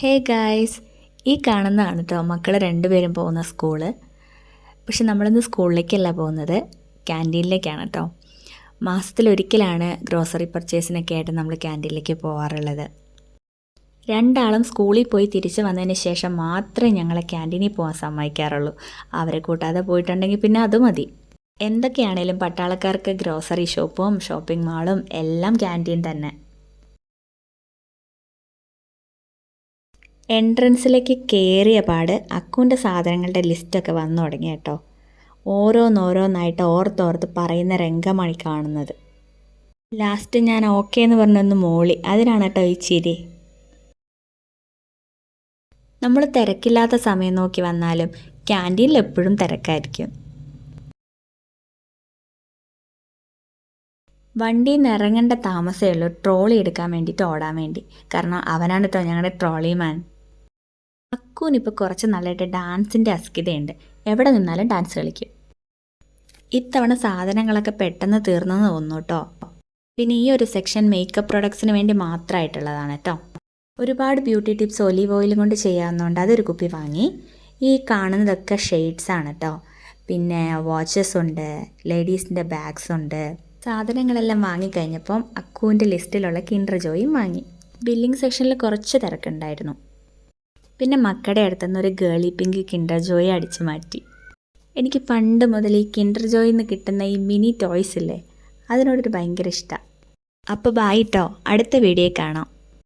Hey guys, ഈ കാണുന്നതാണ് കേട്ടോ മക്കൾ രണ്ടുപേരും പോകുന്ന സ്കൂള്. പക്ഷെ നമ്മളിന്ന് സ്കൂളിലേക്കല്ല പോകുന്നത്, ക്യാൻറ്റീനിലേക്കാണ് കേട്ടോ. മാസത്തിലൊരിക്കലാണ് ഗ്രോസറി പർച്ചേസിനൊക്കെ ആയിട്ട് നമ്മൾ ക്യാൻറ്റീനിലേക്ക് പോകാറുള്ളത്. രണ്ടാളും സ്കൂളിൽ പോയി തിരിച്ച് വന്നതിന് ശേഷം മാത്രമേ ഞങ്ങളെ ക്യാൻറ്റീനിൽ പോകാൻ സമ്മതിക്കാറുള്ളൂ. അവരെ കൂട്ടാതെ പോയിട്ടുണ്ടെങ്കിൽ പിന്നെ അത് മതി. എന്തൊക്കെയാണേലും പട്ടാളക്കാർക്ക് ഗ്രോസറി ഷോപ്പും ഷോപ്പിംഗ് മാളും എല്ലാം ക്യാൻറ്റീൻ തന്നെ. എൻട്രൻസിലേക്ക് കയറിയ പാട് അക്കുവിൻ്റെ സാധനങ്ങളുടെ ലിസ്റ്റൊക്കെ വന്നു തുടങ്ങി കേട്ടോ. ഓരോന്നോരോന്നായിട്ട് ഓർത്തോർത്ത് പറയുന്ന രംഗമാണ് കാണുന്നത്. ലാസ്റ്റ് ഞാൻ ഓക്കെ എന്ന് പറഞ്ഞൊന്ന് മോളി, അതിനാണ് കേട്ടോ ഈ ചിരി. നമ്മൾ തിരക്കില്ലാത്ത സമയം നോക്കി വന്നാലും ക്യാൻറ്റീനിൽ എപ്പോഴും തിരക്കായിരിക്കും. വണ്ടിയിൽ നിന്ന് ഇറങ്ങേണ്ട താമസമേ ഉള്ളൂ ട്രോളി എടുക്കാൻ വേണ്ടിയിട്ട് ഓടാൻ വേണ്ടി. കാരണം അവനാണ് കേട്ടോ ഞങ്ങളുടെ ട്രോളി മാൻ. അക്കുവിനിപ്പോൾ കുറച്ച് നല്ലതായിട്ട് ഡാൻസിൻ്റെ അസ്കിതയുണ്ട്. എവിടെ നിന്നാലും ഡാൻസ് കളിക്കും. ഇത്തവണ സാധനങ്ങളൊക്കെ പെട്ടെന്ന് തീർന്നെന്ന് തോന്നുന്നു കേട്ടോ. പിന്നെ ഈ ഒരു സെക്ഷൻ മേക്കപ്പ് പ്രൊഡക്ട്സിന് വേണ്ടി മാത്രമായിട്ടുള്ളതാണ് കേട്ടോ. ഒരുപാട് ബ്യൂട്ടി ടിപ്സ് ഒലീവ് ഓയിൽ കൊണ്ട് ചെയ്യാവുന്നതുകൊണ്ട് അതൊരു കുപ്പി വാങ്ങി. ഈ കാണുന്നതൊക്കെ ഷെയ്ഡ്സ് ആണ് കേട്ടോ. പിന്നെ വാച്ചസ് ഉണ്ട്, ലേഡീസിൻ്റെ ബാഗ്സ് ഉണ്ട്. സാധനങ്ങളെല്ലാം വാങ്ങിക്കഴിഞ്ഞപ്പം അക്കുവിൻ്റെ ലിസ്റ്റിലുള്ള കിൻഡർ ജോയും വാങ്ങി. ബില്ലിംഗ് സെക്ഷനിൽ കുറച്ച് തിരക്കുണ്ടായിരുന്നു. പിന്നെ മക്കളുടെ അടുത്തുനിന്ന് ഒരു ഗേളി പിങ്ക് കിൻഡർ ജോയ് അടിച്ചു മാറ്റി. എനിക്ക് പണ്ട് മുതൽ ഈ കിൻഡർ ജോയിൽ നിന്ന് കിട്ടുന്ന ഈ മിനി ടോയ്സ് ഇല്ലേ, അതിനോടൊരു ഭയങ്കര ഇഷ്ടമാണ്. അപ്പോൾ ബൈ ട്ടോ, അടുത്ത വീഡിയോ കാണാം.